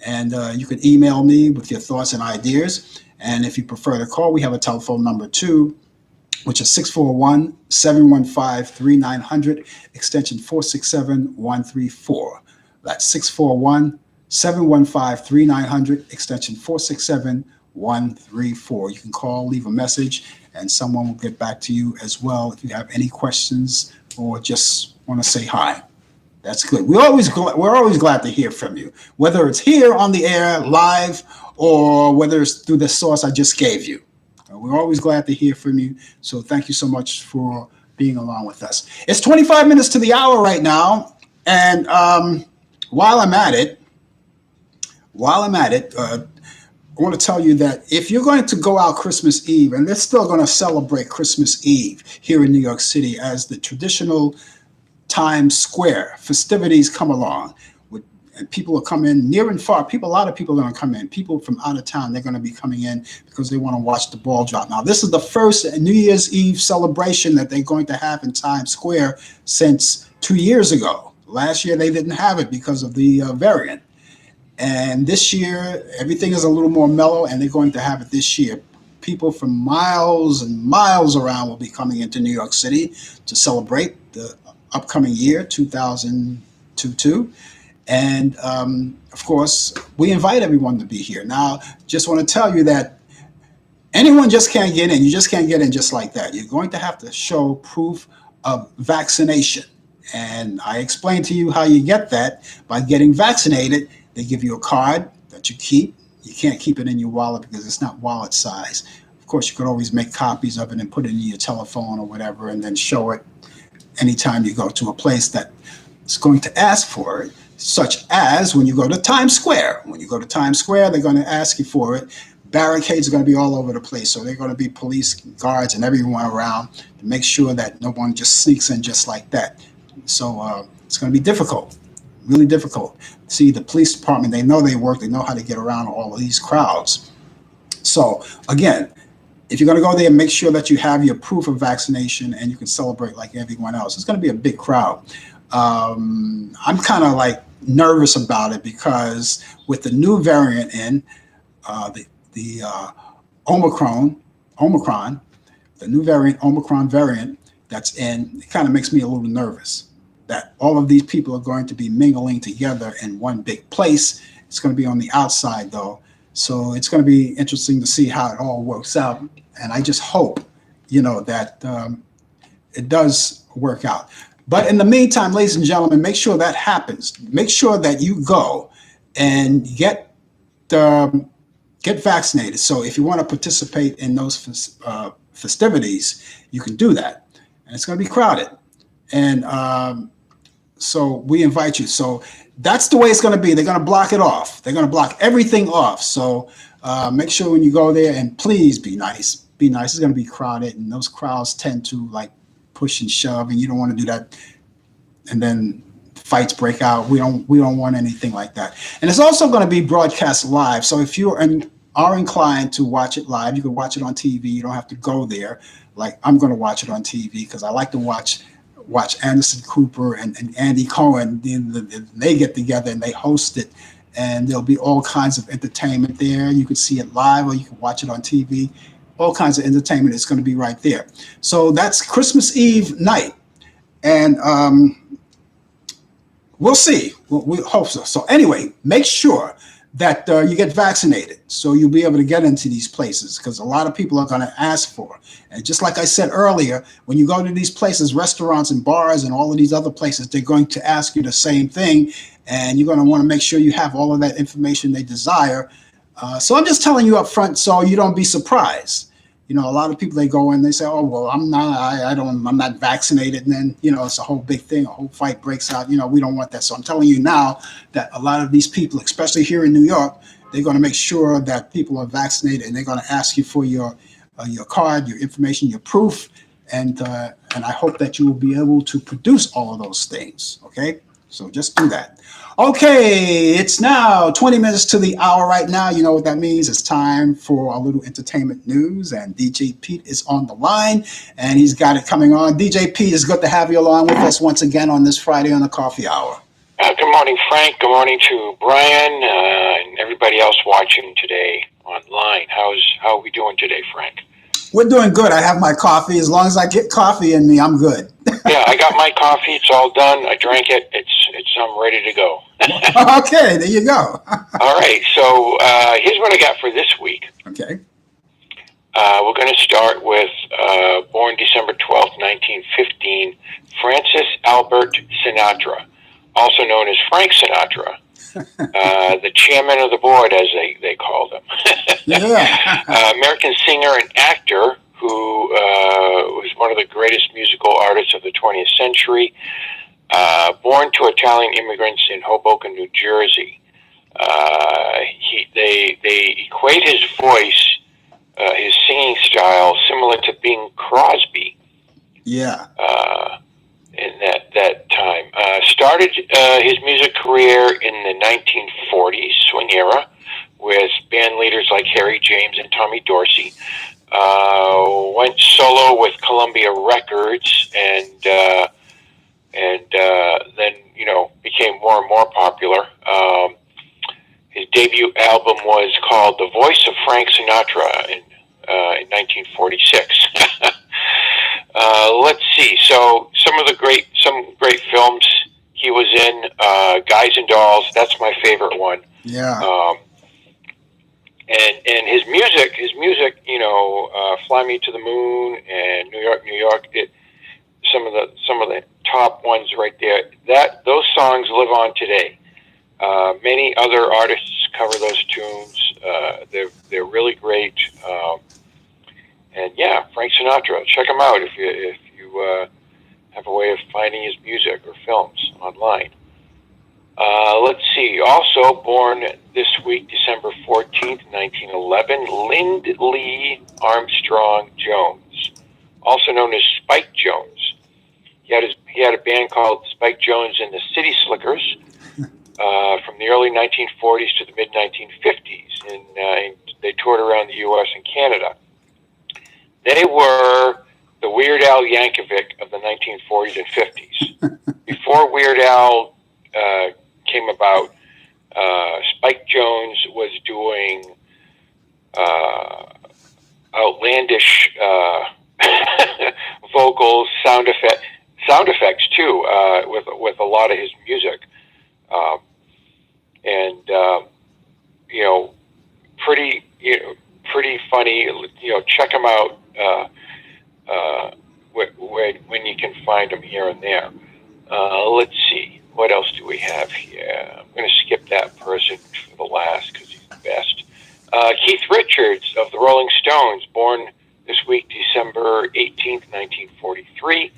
And you can email me with your thoughts and ideas. And if you prefer to call, we have a telephone number too, which is 641-715-3900, extension 467-134. That's 641-715-3900, extension 467-134. You can call, leave a message, and someone will get back to you as well if you have any questions or just want to say hi. That's good. We're always glad to hear from you, whether it's here on the air live or whether it's through the source I just gave you. We're always glad to hear from you. So thank you so much for being along with us. It's 25 minutes to the hour right now. And while I'm at it, I want to tell you that if you're going to go out Christmas Eve, and they're still going to celebrate Christmas Eve here in New York City as the traditional Times Square festivities come along, and people will come in near and far. A lot of people are going to come in. People from out of town, they're going to be coming in because they want to watch the ball drop. Now, this is the first New Year's Eve celebration that they're going to have in Times Square since 2 years ago. Last year, they didn't have it because of the variant. And this year, everything is a little more mellow, and they're going to have it this year. People from miles and miles around will be coming into New York City to celebrate the upcoming year, 2022. And of course, we invite everyone to be here. Now, just want to tell you that anyone just can't get in. You just can't get in just like that. You're going to have to show proof of vaccination. And I explained to you how you get that by getting vaccinated. They give you a card that you keep. You can't keep it in your wallet because it's not wallet size. Of course, you could always make copies of it and put it in your telephone or whatever, and then show it anytime you go to a place that is going to ask for it, such as when you go to Times Square. When you go to Times Square, they're going to ask you for it. Barricades are going to be all over the place, so they're going to be police guards and everyone around to make sure that no one just sneaks in just like that. So it's going to be difficult, really difficult. See, the police department, they know they work, they know how to get around all of these crowds. So again, if you're going to go there, make sure that you have your proof of vaccination and you can celebrate like everyone else. It's going to be a big crowd. I'm kind of like nervous about it because with the new variant in, the Omicron, the new variant, Omicron variant that's in, it kind of makes me a little nervous that all of these people are going to be mingling together in one big place. It's going to be on the outside though. So it's going to be interesting to see how it all works out. And I just hope, that it does work out. But in the meantime, ladies and gentlemen, make sure that happens. Make sure that you go and get vaccinated. So if you want to participate in those festivities, you can do that. And it's going to be crowded. And so we invite you. So that's the way it's going to be. They're going to block it off. They're going to block everything off. So make sure when you go there, and please be nice. Be nice. It's going to be crowded, and those crowds tend to like push and shove, and you don't want to do that. And then fights break out. We don't want anything like that. And it's also going to be broadcast live. So if you are inclined to watch it live, you can watch it on TV. You don't have to go there. Like I'm going to watch it on TV because I like to watch Anderson Cooper and Andy Cohen. They get together and they host it, and there'll be all kinds of entertainment there. You can see it live or you can watch it on TV. All kinds of entertainment is going to be right there. So that's Christmas Eve night, and we'll see. We hope so. So anyway, make sure that you get vaccinated so you'll be able to get into these places because a lot of people are going to ask for it. And just like I said earlier, when you go to these places, restaurants and bars and all of these other places, they're going to ask you the same thing, and you're going to want to make sure you have all of that information they desire. So I'm just telling you up front so you don't be surprised. A lot of people, they go in, they say, oh, well, I'm not vaccinated. And then, it's a whole big thing. A whole fight breaks out. We don't want that. So I'm telling you now that a lot of these people, especially here in New York, they're going to make sure that people are vaccinated, and they're going to ask you for your card, your information, your proof. And I hope that you will be able to produce all of those things. Okay. So just do that. Okay, it's now 20 minutes to the hour right now. You know what that means. It's time for a little entertainment news, and DJ Pete is on the line, and he's got it coming on. DJ Pete, it's good to have you along with us once again on this Friday on the Coffee Hour. Good morning, Frank. Good morning to Brian and everybody else watching today online. How are we doing today, Frank? We're doing good. I have my coffee. As long as I get coffee in me, I'm good. Yeah, I got my coffee. It's all done. I drank it. I'm ready to go. Okay, there you go. All right. So here's what I got for this week. Okay. We're going to start with born December 12th, 1915, Francis Albert Sinatra, also known as Frank Sinatra, the chairman of the board, as they called him. Yeah. American singer and actor who was one of the greatest musical artists of the 20th century, born to Italian immigrants in Hoboken, New Jersey. They equate his voice, his singing style, similar to Bing Crosby. Yeah. In that time. Started his music career in the 1940s, swing era, with band leaders like Harry James and Tommy Dorsey. Went solo with Columbia Records, and then became more and more popular. His debut album was called "The Voice of Frank Sinatra" in 1946. Let's see. So some great films he was in. Guys and Dolls. That's my favorite one. Yeah. And his music, "Fly Me to the Moon" and "New York, New York." Some of the top ones right there. Those songs live on today. Many other artists cover those tunes. They're really great. And yeah, Frank Sinatra. Check him out if you have a way of finding his music or films online. Let's see. Also born this week, December 14th, 1911, Lindley Armstrong Jones, also known as Spike Jones. He had a band called Spike Jones and the City Slickers from the early 1940s to the mid 1950s, and they toured around the U.S. and Canada. They were the Weird Al Yankovic of the 1940s and 50s. Before Weird Al came about, Spike Jones was doing outlandish vocals, sound effects too, with a lot of his music, and pretty funny. Check him out when you can find him here and there. Let's see. What else do we have here? I'm going to skip that person for the last because he's the best. Keith Richards of the Rolling Stones, born this week, December 18th, 1943.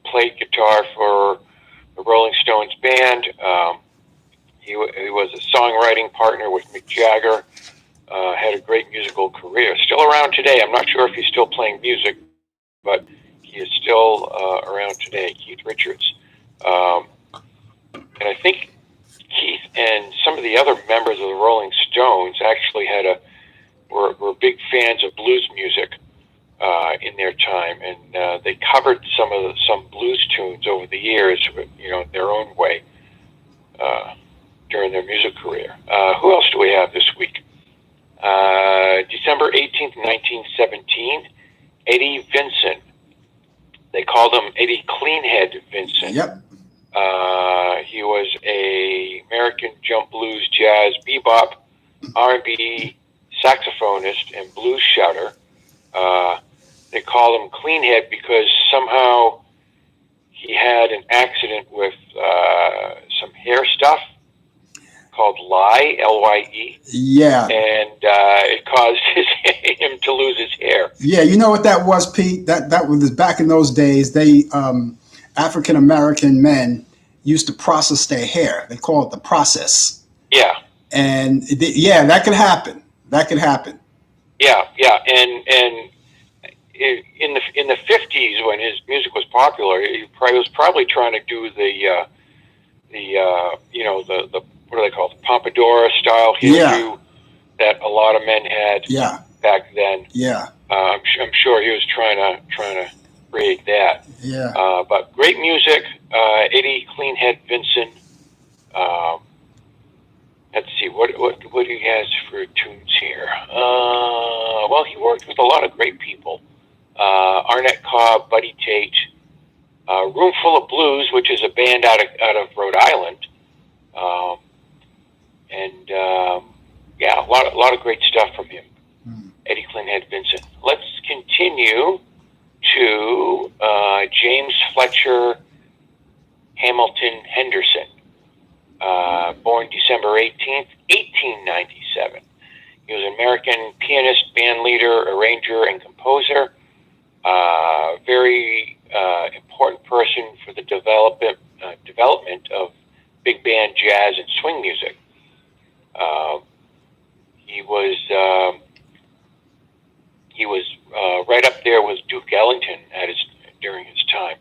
Played guitar for the Rolling Stones band. He was a songwriting partner with Mick Jagger. Had a great musical career. Still around today. I'm not sure if he's still playing music, but he is still around today, Keith Richards. And I think Keith and some of the other members of the Rolling Stones actually were big fans of blues music in their time, and they covered some blues tunes over the years, their own way during their music career. Who else do we have this week? December 18th, 1917, Eddie Vincent. They called him Eddie Cleanhead Vincent. Yep. He was a American jump blues, jazz, bebop, R&B saxophonist and blues shouter. They called him Cleanhead because somehow he had an accident with some hair stuff called lye, L-Y-E. Yeah. And it caused him to lose his hair. Yeah, you know what that was, Pete? That was back in those days. They African American men used to process their hair. They call it the process. Yeah. And that could happen. That could happen. Yeah, and in the 50s when his music was popular, he was probably trying to do the what do they call it, the Pompadour style hairdo that a lot of men had back then. Yeah. I'm sure he was trying to create that. Yeah. But great music. Eddie Cleanhead Vincent. Let's see, what do he has for tunes here? Well, he worked with a lot of great people. Arnett Cobb, Buddy Tate, Room Full of Blues, which is a band out of Rhode Island. A lot of great stuff from him. Eddie Cleanhead Vincent. Let's continue to James Fletcher Hamilton Henderson, born December 18th, 1897. He was an American pianist, band leader, arranger, and composer. Very important person for the development of big band jazz and swing music. He was right up there with Duke Ellington during his time.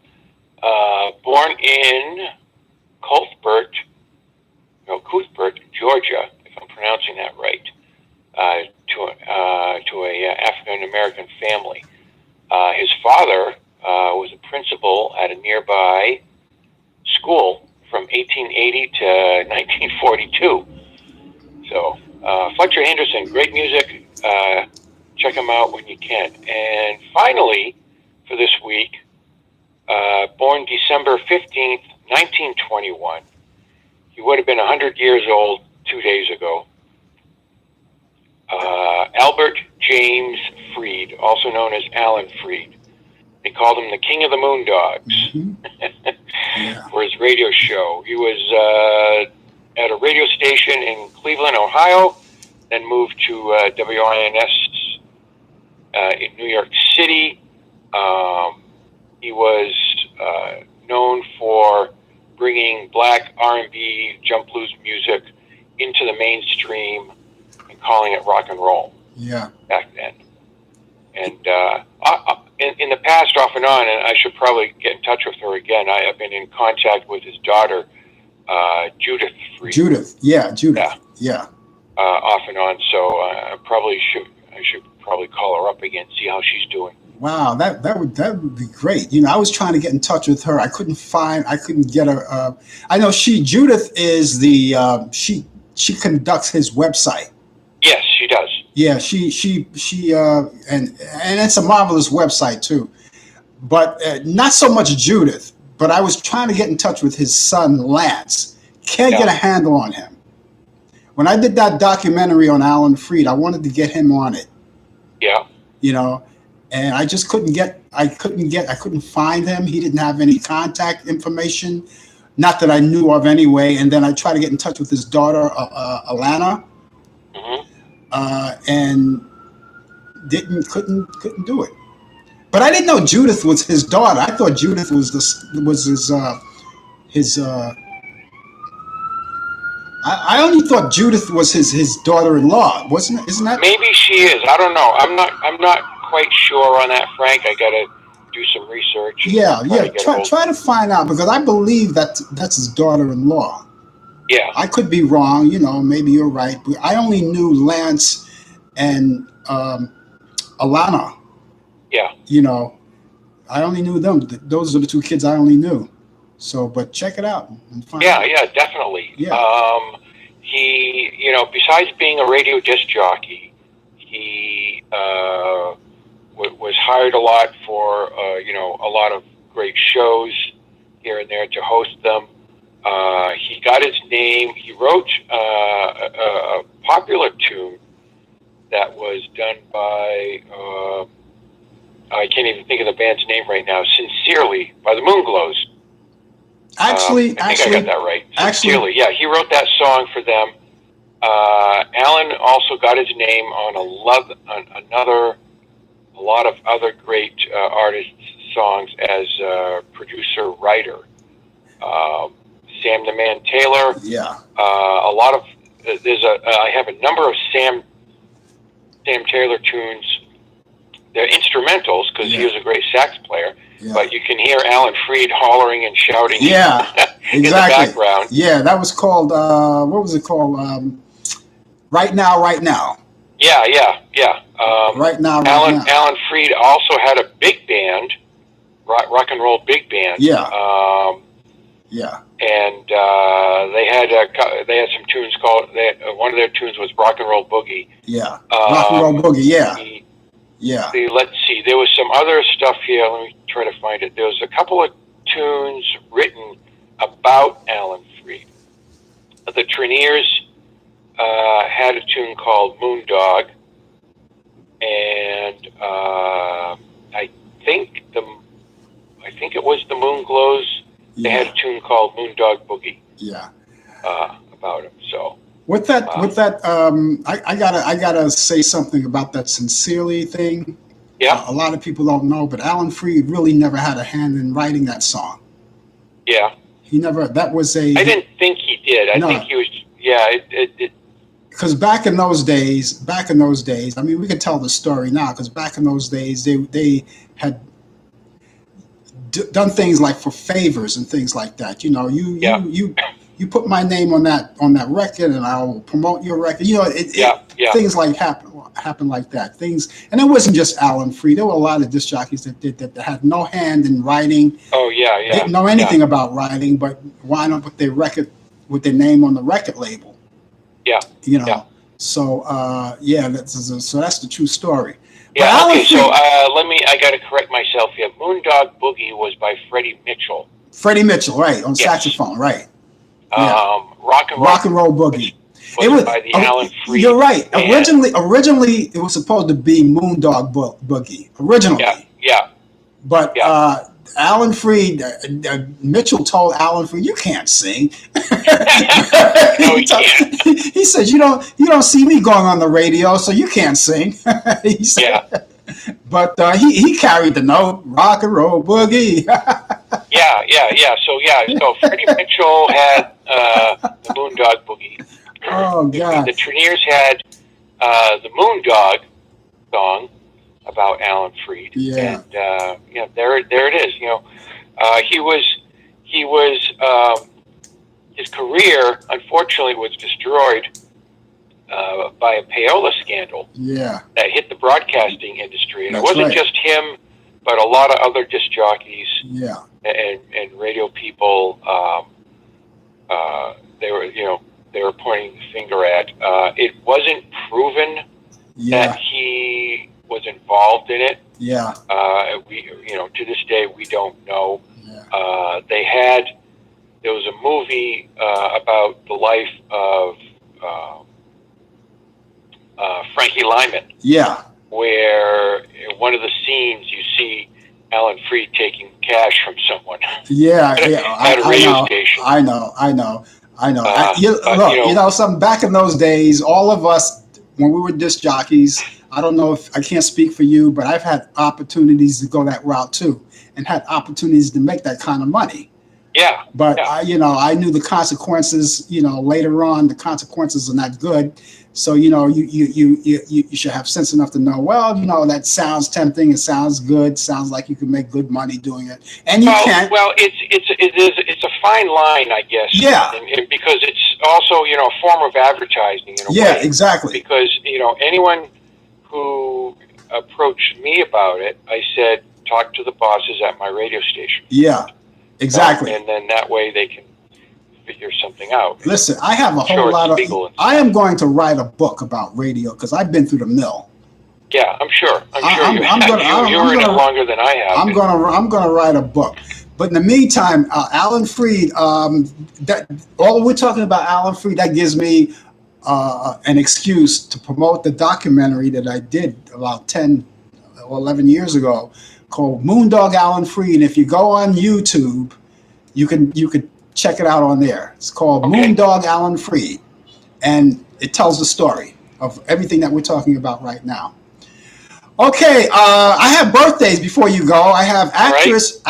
Born in Cuthbert, Georgia, if I'm pronouncing that right, to a African American family. His father was a principal at a nearby school from 1880 to 1942. So Fletcher Henderson, great music. Check him out when you can. And finally, for this week, born December 15th, 1921. He would have been 100 years old 2 days ago. Albert James Freed, also known as Allan Freed. They called him the King of the Moondogs for his radio show. He was at a radio station in Cleveland, Ohio, then moved to WINS in New York City. He was known for bringing black R&B, jump blues music into the mainstream and calling it rock and roll. Yeah. Back then. And in the past, off and on, and I should probably get in touch with her again. I have been in contact with his daughter, Judith Freed. Judith. Yeah. Off and on. So I should probably call her up again, see how she's doing. Wow, that would be great. I was trying to get in touch with her. I couldn't get her. I know Judith is she conducts his website. Yes, she does. Yeah, she and it's a marvelous website too. But not so much Judith. But I was trying to get in touch with his son Lance. Can't get a handle on him. When I did that documentary on Allan Freed, I wanted to get him on it. Yeah. And I just couldn't find him. He didn't have any contact information, not that I knew of anyway. And then I tried to get in touch with his daughter, Alana, and couldn't do it. But I didn't know Judith was his daughter. I thought Judith was his. I only thought Judith was his daughter-in-law, wasn't it? Isn't that? Maybe she is. I don't know. I'm not quite sure on that, Frank. I gotta do some research. Yeah. Try to find out, because I believe that's his daughter-in-law. Yeah. I could be wrong. Maybe you're right. But I only knew Lance and Alana. Yeah. I only knew them. Those are the two kids I only knew. So, but check it out and find out. Yeah, definitely. Yeah. He, besides being a radio disc jockey, he was hired a lot for, a lot of great shows here and there to host them. He got his name. He wrote a popular tune that was done by, I can't even think of the band's name right now, Sincerely, by the Moonglows. Actually, I think I got that right. Sincerely, yeah, he wrote that song for them. Allan also got his name on a lot of other great artists' songs as producer writer. Sam the Man Taylor. Yeah. A lot of I have a number of Sam Taylor tunes they're instrumentals because he Yeah. was a great sax player. Yeah. But you can hear Alan Freed hollering and shouting Yeah, in the exactly. background. Yeah, that was called, what was it called? Right Now, Right Now. Yeah. Right Now, Right Now. Alan Freed also had a big band, rock and roll big band. Yeah. Yeah. And they had some tunes called. One of their tunes was Rock and Roll Boogie. Yeah. Rock and Roll Boogie. Yeah. Yeah. Let's see. There was some other stuff here. Let me try to find it. There was a couple of tunes written about Alan Freed. The Treniers had a tune called Moondog, and I think it was the Moon Glows. They had a tune called Moondog Boogie. Yeah. About him. So. With that, I gotta say something about that Sincerely thing. Yeah. A lot of people don't know, but Alan Freed really never had a hand in writing that song. Yeah. He never. That was a. I didn't think he did. I think he was. Yeah. Because back in those days, I mean, we could tell the story now. Because back in those days, they had done things like for favors and things like that. You know, you put my name on that record, and I'll promote your record. You know, things like happen like that. Things, and it wasn't just Alan Freed. There were a lot of disc jockeys that did that had no hand in writing. Oh yeah. Didn't know anything about writing, but wound up with their record with their name on the record label. Yeah. You know. Yeah. So so that's the true story. Yeah. Okay. So I got to correct myself here. Moondog Boogie was by Freddie Mitchell. Freddie Mitchell, right, on saxophone, right. Yeah. Rock and Roll Boogie. It was by the Alan Freed. You're right. Band. Originally, it was supposed to be Moondog Boogie. Originally. Yeah. But Alan Freed, Mitchell told Alan Freed, "You can't sing." No, he can't. He said, "You don't see me going on the radio, so you can't sing." He said, yeah. But he carried the note, Rock and Roll Boogie. So Freddie Mitchell had the Moondog Boogie. Oh God! The Treniers had the Moondog song about Alan Freed. Yeah. And there it is. You know, he was his career unfortunately was destroyed by a payola scandal. Yeah. That hit the broadcasting industry, and That's it wasn't right. just him, but a lot of other disc jockeys. Yeah. And radio people, they were pointing the finger at. It wasn't proven that he was involved in it. Yeah. To this day we don't know. Yeah. There was a movie about the life of Frankie Lyman. Yeah. Where in one of the scenes you see Alan Freed taking cash from someone. Yeah, at a radio station. I know. Something back in those days, all of us, when we were disc jockeys, I don't know if I can't speak for you, but I've had opportunities to go that route too, and had opportunities to make that kind of money. Yeah. But I knew the consequences. Later on, the consequences are not good. So you should have sense enough to know. Well, that sounds tempting. It sounds good. Sounds like you can make good money doing it, and you can't. Well, it's a fine line, I guess. Yeah. And because it's also a form of advertising in a way. Yeah, exactly. Because anyone who approached me about it, I said talk to the bosses at my radio station. Yeah, exactly. And then that way they can figure something out. Listen, I have a whole lot of. I am going to write a book about radio because I've been through the mill. Yeah, I'm sure. You're in it longer than I have. I'm gonna write a book. But in the meantime, Alan Freed. All we're talking about Alan Freed, that gives me an excuse to promote the documentary that I did about 10 or 11 years ago, called Moondog Alan Freed. And if you go on YouTube, you could check it out on there. It's called Moondog Alan Freed, and it tells the story of everything that we're talking about right now. Okay, I have birthdays before you go. I have actress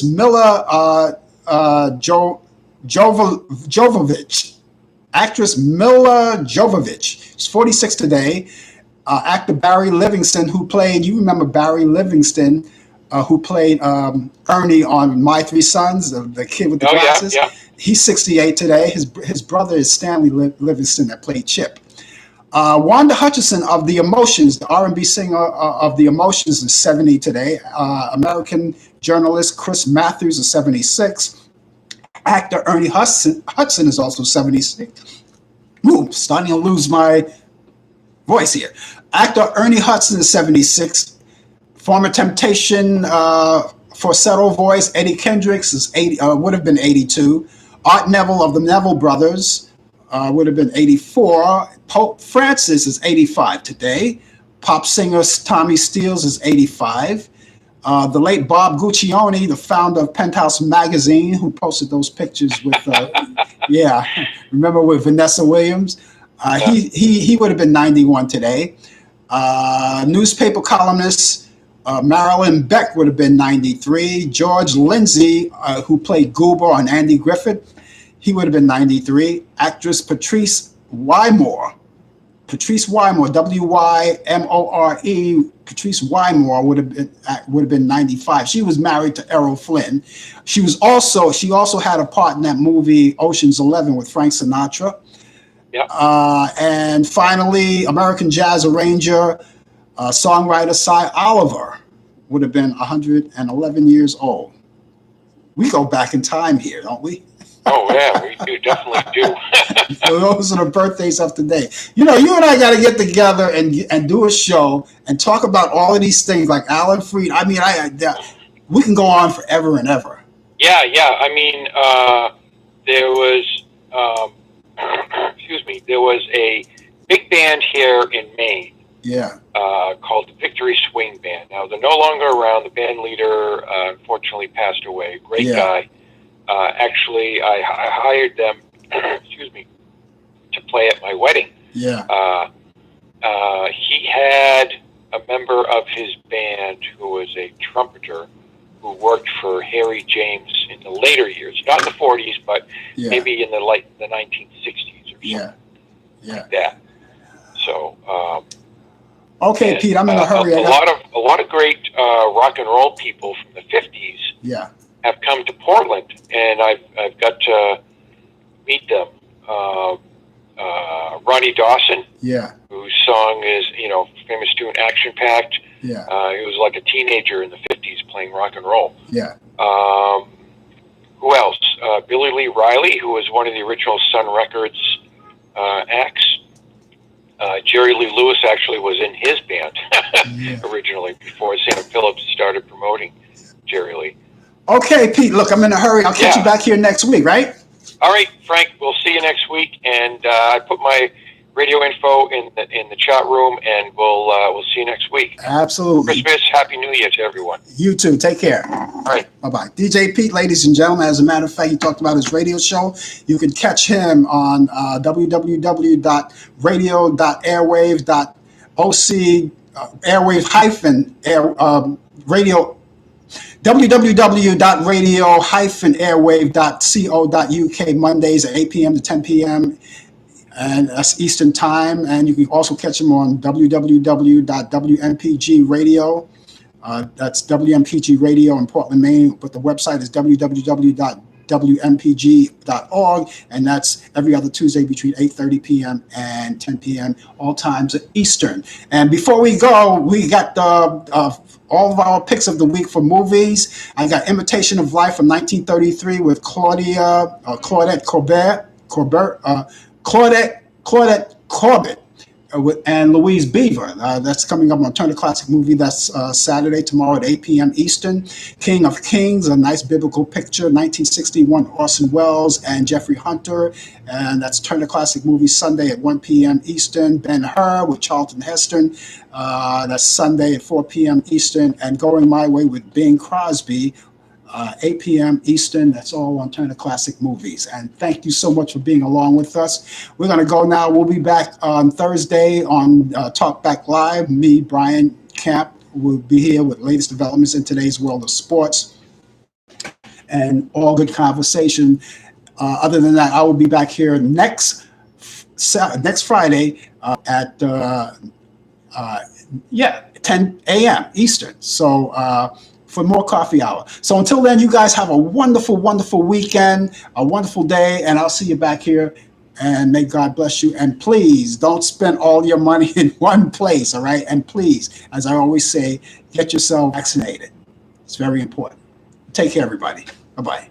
Mila Jovovich. Actress Mila Jovovich. She's 46 today. Actor Barry Livingston, who played, you remember Barry Livingston, who played Ernie on My Three Sons, the kid with the Oh, yeah, glasses. yeah. He's 68 today. His brother is Stanley Livingston that played Chip. Wanda Hutchinson of The Emotions, the R&B singer of The Emotions, is 70 today. American journalist Chris Matthews is 76. Actor Ernie Hudson is also 76. Ooh, starting to lose my voice here. Actor Ernie Hudson is 76. Former Temptation falsetto voice Eddie Kendricks is 80, would have been 82. Art Neville of the Neville Brothers would have been 84. Pope Francis is 85 today. Pop singer Tommy Steele is 85. The late Bob Guccione, the founder of Penthouse Magazine, who posted those pictures with, yeah, remember with Vanessa Williams? He would have been 91 today. Newspaper columnist Marilyn Beck would have been 93. George Lindsay, who played Goober on Andy Griffith, he would have been 93. Actress Patrice Wymore, W-Y-M-O-R-E, Patrice Wymore would have been 95. She was married to Errol Flynn. She also had a part in that movie Ocean's 11 with Frank Sinatra. Yeah. And finally, American jazz arranger, songwriter Cy Oliver would have been 111 years old. We go back in time here, don't we? Oh, yeah, we do, definitely do. So those are the birthdays of today. You know, you and I got to get together and do a show and talk about all of these things like Alan Freed. I mean, we can go on forever and ever. Yeah. I mean, there was, there was a big band here in Maine. Yeah. Called the Victory Swing Band. Now, they're no longer around. The band leader, unfortunately, passed away. Great guy. Actually, I hired them, to play at my wedding. Yeah. He had a member of his band who was a trumpeter who worked for Harry James in the later years, not in the 40s, but maybe in the 1960s or something like that. So, okay, Pete, I'm in a hurry. A lot of great rock and roll people from the 50s have come to Portland, and I've got to meet them. Ronnie Dawson, whose song is, famous tune Action Packed. He was like a teenager in the 50s playing rock and roll. Who else? Billy Lee Riley, who was one of the original Sun Records acts. Jerry Lee Lewis actually was in his band originally before Santa Phillips started promoting Jerry Lee. Okay, Pete, look, I'm in a hurry. I'll catch you back here next week, right? All right, Frank, we'll see you next week. And I put my radio info in the chat room, and we'll see you next week. Absolutely. Christmas, Happy New Year to everyone. You too. Take care. All right. Bye-bye. DJ Pete, ladies and gentlemen, as a matter of fact, he talked about his radio show. You can catch him on www.radio.airwave.oc, www.radio-airwave.co.uk, Mondays at 8 p.m. to 10 p.m. and that's Eastern Time. And you can also catch them on www.wmpg radio. That's WMPG Radio in Portland, Maine, but the website is www.wmpg.org, and that's every other Tuesday between 8:30 p.m. and 10 p.m., all times Eastern. And before we go, we got all of our picks of the week for movies. I got Imitation of Life from 1933 with Claudette Corbett and Louise Beaver. That's coming up on Turner Classic Movie. That's Saturday, tomorrow at 8 p.m. Eastern. King of Kings, a nice biblical picture, 1961, Orson Welles and Jeffrey Hunter. And that's Turner Classic Movie, Sunday at 1 p.m. Eastern. Ben-Hur with Charlton Heston. That's Sunday at 4 p.m. Eastern. And Going My Way with Bing Crosby, 8 p.m. Eastern. That's all on Turner Classic Movies. And thank you so much for being along with us. We're going to go now. We'll be back on Thursday on Talk Back Live. Me, Brian Camp, will be here with latest developments in today's world of sports and all good conversation. Other than that, I will be back here next Friday at 10 a.m. Eastern. So for more coffee hour. So until then, you guys have a wonderful, wonderful weekend, a wonderful day, and I'll see you back here. And may God bless you. And please don't spend all your money in one place, all right? And please, as I always say, get yourself vaccinated. It's very important. Take care, everybody. Bye-bye.